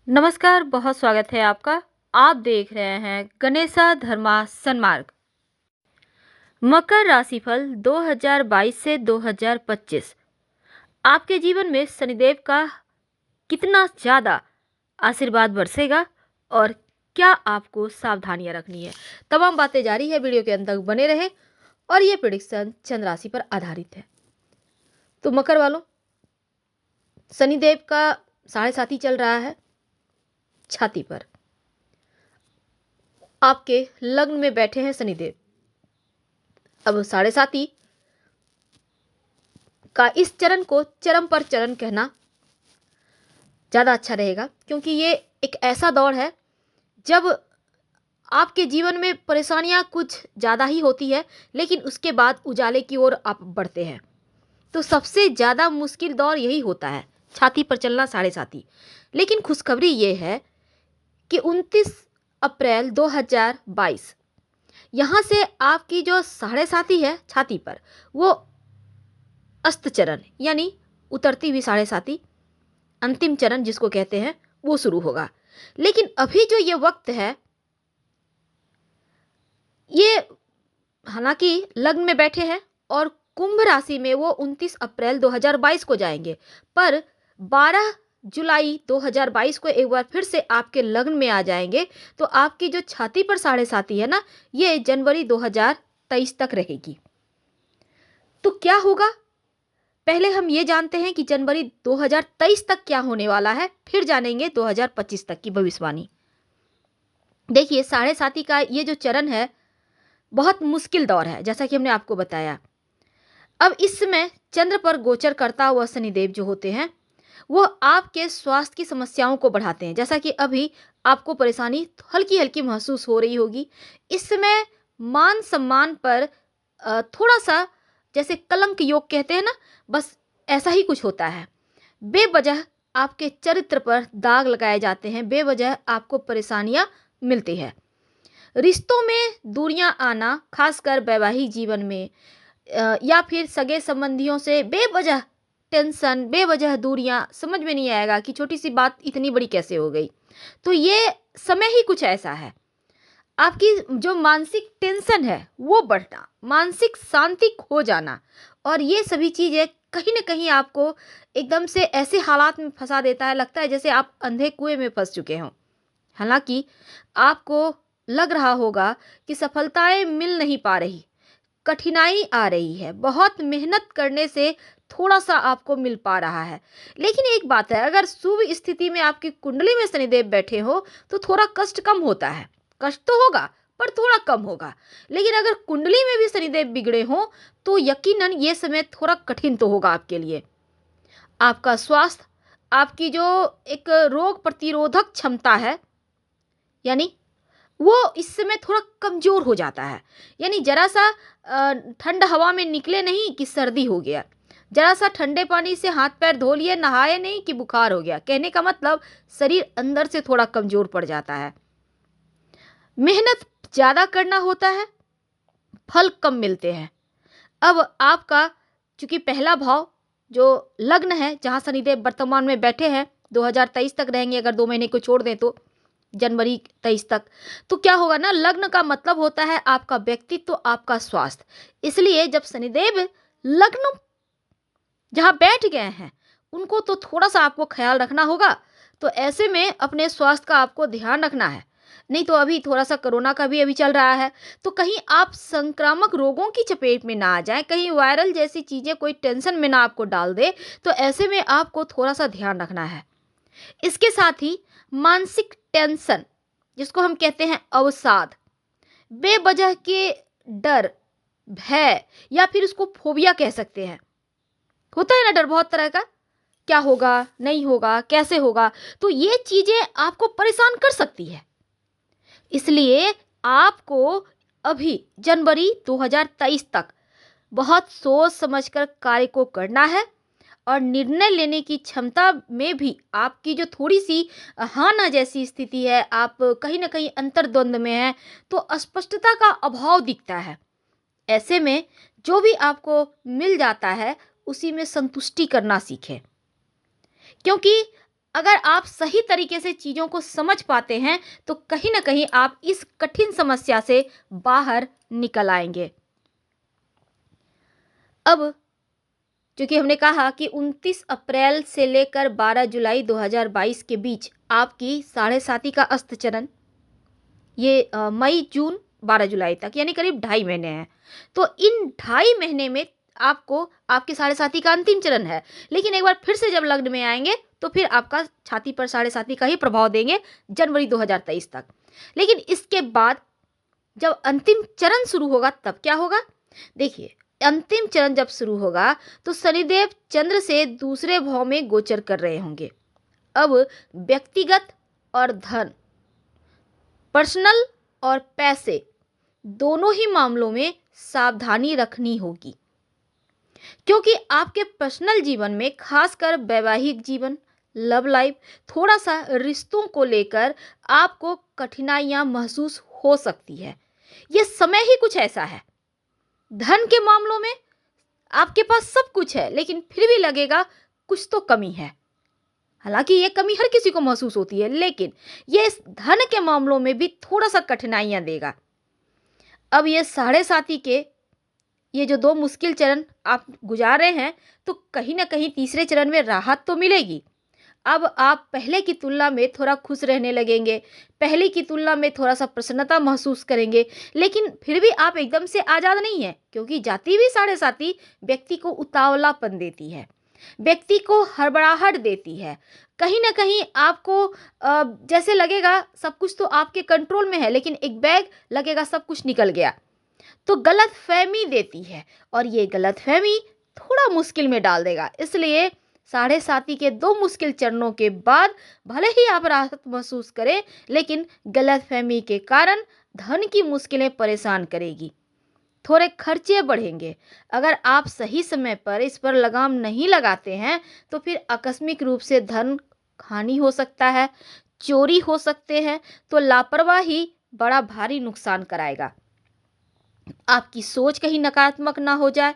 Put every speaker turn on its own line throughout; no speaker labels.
नमस्कार, बहुत स्वागत है आपका। आप देख रहे हैं गणेशा धर्मा सन्मार्ग। मकर राशिफल 2022 से 2025 आपके जीवन में शनिदेव का कितना ज़्यादा आशीर्वाद बरसेगा और क्या आपको सावधानियां रखनी है, तमाम बातें जारी है। वीडियो के अंत तक बने रहे और ये प्रेडिक्शन चंद्र राशि पर आधारित है। तो मकर वालों, शनिदेव का 7.5 चल रहा है छाती पर। आपके लग्न में बैठे हैं शनिदेव। अब 7.5 का इस चरण को चरम पर चरण कहना ज़्यादा अच्छा रहेगा, क्योंकि ये एक ऐसा दौर है जब आपके जीवन में परेशानियां कुछ ज़्यादा ही होती है, लेकिन उसके बाद उजाले की ओर आप बढ़ते हैं। तो सबसे ज़्यादा मुश्किल दौर यही होता है, छाती पर चलना 7.5। लेकिन खुशखबरी ये है कि 29 अप्रैल 2022 यहाँ से आपकी जो 7.5 है छाती पर, वो अस्त चरण यानी उतरती हुई 7.5 अंतिम चरण जिसको कहते हैं, वो शुरू होगा। लेकिन अभी जो ये वक्त है, ये हालांकि लग्न में बैठे हैं और कुंभ राशि में वो 29 अप्रैल 2022 को जाएंगे, पर 12 जुलाई 2022 को एक बार फिर से आपके लग्न में आ जाएंगे। तो आपकी जो छाती पर 7.5 है ना, ये जनवरी 2023 तक रहेगी। तो क्या होगा, पहले हम ये जानते हैं कि जनवरी 2023 तक क्या होने वाला है, फिर जानेंगे 2025 तक की भविष्यवाणी। देखिए, 7.5 का ये जो चरण है, बहुत मुश्किल दौर है, जैसा कि हमने आपको बताया। अब इस समय चंद्र पर गोचर करता हुआ शनिदेव जो होते हैं, वो आपके स्वास्थ्य की समस्याओं को बढ़ाते हैं। जैसा कि अभी आपको परेशानी हल्की हल्की महसूस हो रही होगी। इस समय मान सम्मान पर थोड़ा सा, जैसे कलंक योग कहते हैं ना, बस ऐसा ही कुछ होता है। बेवजह आपके चरित्र पर दाग लगाए जाते हैं, बेवजह आपको परेशानियां मिलती है। रिश्तों में दूरियां आना, खासकर वैवाहिक जीवन में, या फिर सगे संबंधियों से बेवजह टेंशन, बेवजह दूरियां, समझ में नहीं आएगा कि छोटी सी बात इतनी बड़ी कैसे हो गई। तो ये समय ही कुछ ऐसा है, आपकी जो मानसिक टेंशन है वो बढ़ना, मानसिक शांति खो जाना, और ये सभी चीज़ें कहीं ना कहीं आपको एकदम से ऐसे हालात में फंसा देता है, लगता है जैसे आप अंधे कुएं में फंस चुके हों। हालांकि आपको लग रहा होगा कि सफलताएं मिल नहीं पा रही, कठिनाई आ रही है, बहुत मेहनत करने से थोड़ा सा आपको मिल पा रहा है। लेकिन एक बात है, अगर शुभ स्थिति में आपकी कुंडली में शनिदेव बैठे हो तो थोड़ा कष्ट कम होता है। कष्ट तो होगा पर थोड़ा कम होगा। लेकिन अगर कुंडली में भी शनिदेव बिगड़े हो तो यकीनन ये समय थोड़ा कठिन तो होगा आपके लिए। आपका स्वास्थ्य, आपकी जो एक रोग प्रतिरोधक क्षमता है, यानी वो इस समय थोड़ा कमज़ोर हो जाता है। यानी ज़रा सा ठंड हवा में निकले नहीं कि सर्दी हो गया, ज़रा सा ठंडे पानी से हाथ पैर धो लिए, नहाए नहीं कि बुखार हो गया। कहने का मतलब शरीर अंदर से थोड़ा कमज़ोर पड़ जाता है। मेहनत ज़्यादा करना होता है, फल कम मिलते हैं। अब आपका चूंकि पहला भाव जो लग्न है, जहाँ शनिदेव वर्तमान में बैठे हैं, 2023 तक रहेंगे, अगर 2 महीने को छोड़ दें तो जनवरी 23 तक। तो क्या होगा ना, लग्न का मतलब होता है आपका व्यक्तित्व, तो आपका स्वास्थ्य। इसलिए जब शनिदेव लग्न जहाँ बैठ गए हैं, उनको तो थोड़ा सा आपको ख्याल रखना होगा। तो ऐसे में अपने स्वास्थ्य का आपको ध्यान रखना है। नहीं तो अभी थोड़ा सा कोरोना का भी अभी चल रहा है, तो कहीं आप संक्रामक रोगों की चपेट में ना आ जाएं, कहीं वायरल जैसी चीज़ें कोई टेंशन में ना आपको डाल दे। तो ऐसे में आपको थोड़ा सा ध्यान रखना है। इसके साथ ही मानसिक टेंशन, जिसको हम कहते हैं अवसाद, बेवजह के डर, भय, या फिर उसको फोबिया कह सकते हैं। होता है ना डर बहुत तरह का, क्या होगा, नहीं होगा, कैसे होगा, तो ये चीजें आपको परेशान कर सकती है। इसलिए आपको अभी जनवरी 2023 तक बहुत सोच समझकर कार्य को करना है, और निर्णय लेने की क्षमता में भी आपकी जो थोड़ी सी हाँ ना जैसी स्थिति है, आप कहीं ना कहीं अंतर्द्वंद में हैं, तो स्पष्टता का अभाव दिखता है। ऐसे में जो भी आपको मिल जाता है, उसी में संतुष्टि करना सीखें, क्योंकि अगर आप सही तरीके से चीज़ों को समझ पाते हैं तो कहीं ना कहीं आप इस कठिन समस्या से बाहर निकल आएंगे। अब चूंकि हमने कहा कि 29 अप्रैल से लेकर 12 जुलाई 2022 के बीच आपकी साढ़े साथी का अस्तचरण, ये मई जून 12 जुलाई तक यानी करीब 2.5 महीने हैं। तो इन 2.5 महीने में आपको आपके साढ़े साथी का अंतिम चरण है, लेकिन एक बार फिर से जब लग्न में आएंगे तो फिर आपका छाती पर साढ़े साथी का ही प्रभाव देंगे जनवरी 2023 तक। लेकिन इसके बाद जब अंतिम चरण शुरू होगा तब क्या होगा? देखिए, अंतिम चरण जब शुरू होगा तो शनिदेव चंद्र से दूसरे भाव में गोचर कर रहे होंगे। अब व्यक्तिगत और धन, पर्सनल और पैसे, दोनों ही मामलों में सावधानी रखनी होगी, क्योंकि आपके पर्सनल जीवन में खासकर वैवाहिक जीवन, लव लाइफ, थोड़ा सा रिश्तों को लेकर आपको कठिनाइयां महसूस हो सकती है। ये समय ही कुछ ऐसा है। धन के मामलों में आपके पास सब कुछ है, लेकिन फिर भी लगेगा कुछ तो कमी है। हालांकि ये कमी हर किसी को महसूस होती है, लेकिन ये इस धन के मामलों में भी थोड़ा सा कठिनाइयां देगा। अब ये साढ़े साथी के ये जो 2 मुश्किल चरण आप गुजार रहे हैं, तो कहीं ना कहीं तीसरे चरण में राहत तो मिलेगी। अब आप पहले की तुलना में थोड़ा खुश रहने लगेंगे, पहले की तुलना में थोड़ा सा प्रसन्नता महसूस करेंगे, लेकिन फिर भी आप एकदम से आज़ाद नहीं हैं, क्योंकि जाती हुई साढ़े साथी व्यक्ति को उतावलापन देती है, व्यक्ति को हड़बड़ाहट देती है। कहीं ना कहीं आपको जैसे लगेगा सब कुछ तो आपके कंट्रोल में है, लेकिन एक बैग लगेगा सब कुछ निकल गया, तो गलत फहमी देती है, और ये गलत फहमी थोड़ा मुश्किल में डाल देगा। इसलिए साढ़े साथी के 2 मुश्किल चरणों के बाद भले ही आप राहत महसूस करें, लेकिन गलत फहमी के कारण धन की मुश्किलें परेशान करेगी, थोड़े खर्चे बढ़ेंगे। अगर आप सही समय पर इस पर लगाम नहीं लगाते हैं तो फिर आकस्मिक रूप से धन हानि हो सकता है, चोरी हो सकते हैं, तो लापरवाही बड़ा भारी नुकसान कराएगा। आपकी सोच कहीं नकारात्मक ना हो जाए,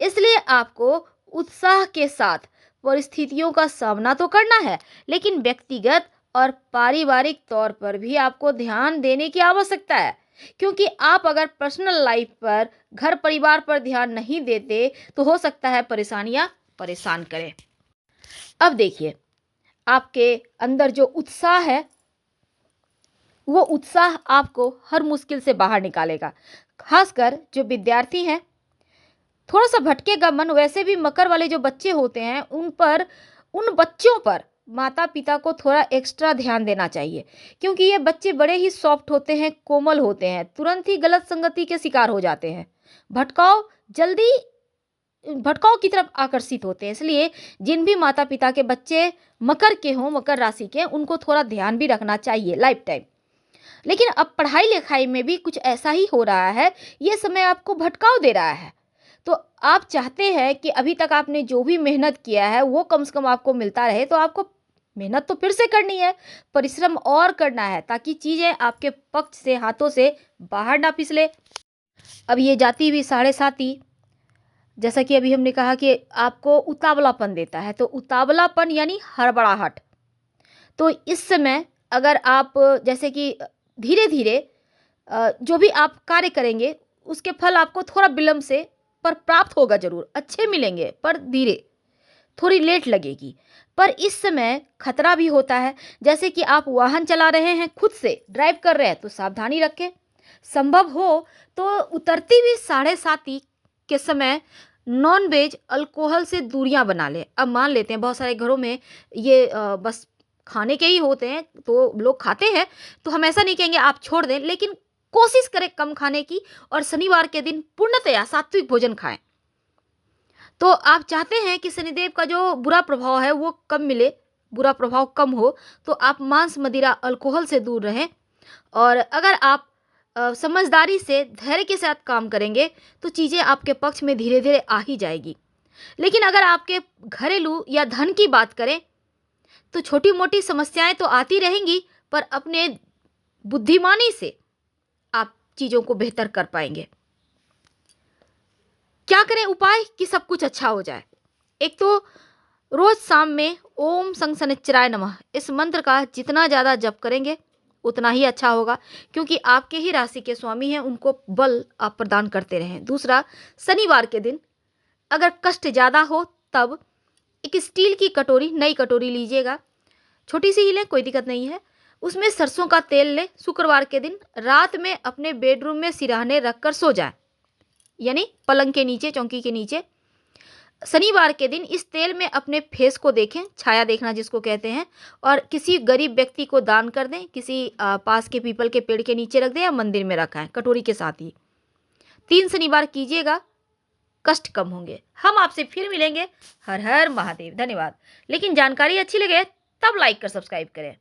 इसलिए आपको उत्साह के साथ परिस्थितियों का सामना तो करना है, लेकिन व्यक्तिगत और पारिवारिक तौर पर भी आपको ध्यान देने की आवश्यकता है, क्योंकि आप अगर पर्सनल लाइफ पर, घर परिवार पर ध्यान नहीं देते तो हो सकता है परेशानियां परेशान करें। अब देखिए, आपके अंदर जो उत्साह है वो उत्साह आपको हर मुश्किल से बाहर निकालेगा। खासकर जो विद्यार्थी हैं, थोड़ा सा भटकेगा मन। वैसे भी मकर वाले जो बच्चे होते हैं उन बच्चों पर माता पिता को थोड़ा एक्स्ट्रा ध्यान देना चाहिए, क्योंकि ये बच्चे बड़े ही सॉफ्ट होते हैं, कोमल होते हैं, तुरंत ही गलत संगति के शिकार हो जाते हैं, जल्दी भटकाव की तरफ आकर्षित होते हैं। इसलिए जिन भी माता पिता के बच्चे मकर के हों, मकर राशि के, उनको थोड़ा ध्यान भी रखना चाहिए लाइफ टाइम। लेकिन अब पढ़ाई लिखाई में भी कुछ ऐसा ही हो रहा है, ये समय आपको भटकाव दे रहा है। तो आप चाहते हैं कि अभी तक आपने जो भी मेहनत किया है वो कम से कम आपको मिलता रहे, तो आपको मेहनत तो फिर से करनी है, परिश्रम और करना है, ताकि चीज़ें आपके पक्ष से, हाथों से बाहर ना फिसले। अब ये जाती हुई साढ़े साथी, जैसा कि अभी हमने कहा कि आपको उतावलापन देता है, तो उतावलापन यानी हड़बड़ाहट। तो इस समय अगर आप जैसे कि धीरे धीरे जो भी आप कार्य करेंगे उसके फल आपको थोड़ा विलंब से पर प्राप्त होगा, जरूर अच्छे मिलेंगे, पर धीरे, थोड़ी लेट लगेगी। पर इस समय खतरा भी होता है, जैसे कि आप वाहन चला रहे हैं, खुद से ड्राइव कर रहे हैं, तो सावधानी रखें। संभव हो तो उतरती हुई साढ़े साती के समय नॉन वेज, अल्कोहल से दूरियां बना लें। अब मान लेते हैं बहुत सारे घरों में ये बस खाने के ही होते हैं, तो लोग खाते हैं, तो हम ऐसा नहीं कहेंगे आप छोड़ दें, लेकिन कोशिश करें कम खाने की, और शनिवार के दिन पूर्णतया सात्विक भोजन खाएं। तो आप चाहते हैं कि शनिदेव का जो बुरा प्रभाव है वो कम मिले, बुरा प्रभाव कम हो, तो आप मांस, मदिरा, अल्कोहल से दूर रहें। और अगर आप समझदारी से, धैर्य के साथ काम करेंगे तो चीज़ें आपके पक्ष में धीरे धीरे आ ही जाएगी। लेकिन अगर आपके घरेलू या धन की बात करें तो छोटी मोटी समस्याएं तो आती रहेंगी, पर अपने बुद्धिमानी से आप चीज़ों को बेहतर कर पाएंगे। क्या करें उपाय कि सब कुछ अच्छा हो जाए? एक तो रोज शाम में ओम संग शनिच्चराय नमः इस मंत्र का जितना ज़्यादा जप करेंगे उतना ही अच्छा होगा, क्योंकि आपके ही राशि के स्वामी हैं, उनको बल आप प्रदान करते रहें। दूसरा, शनिवार के दिन अगर कष्ट ज़्यादा हो तब एक स्टील की कटोरी, नई कटोरी लीजिएगा, छोटी सी ही लें, कोई दिक्कत नहीं है। उसमें सरसों का तेल लें। शुक्रवार के दिन रात में अपने बेडरूम में सिरहाने रखकर सो जाएं, यानी पलंग के नीचे, चौकी के नीचे। शनिवार के दिन इस तेल में अपने फेस को देखें, छाया देखना जिसको कहते हैं, और किसी गरीब व्यक्ति को दान कर दें, किसी पास के पीपल के पेड़ के नीचे रख दें या मंदिर में रखाएं कटोरी के साथ ही। 3 शनिवार कीजिएगा, कष्ट कम होंगे। हम आपसे फिर मिलेंगे। हर हर महादेव। धन्यवाद। लेकिन जानकारी अच्छी लगे तब लाइक कर सब्सक्राइब करें।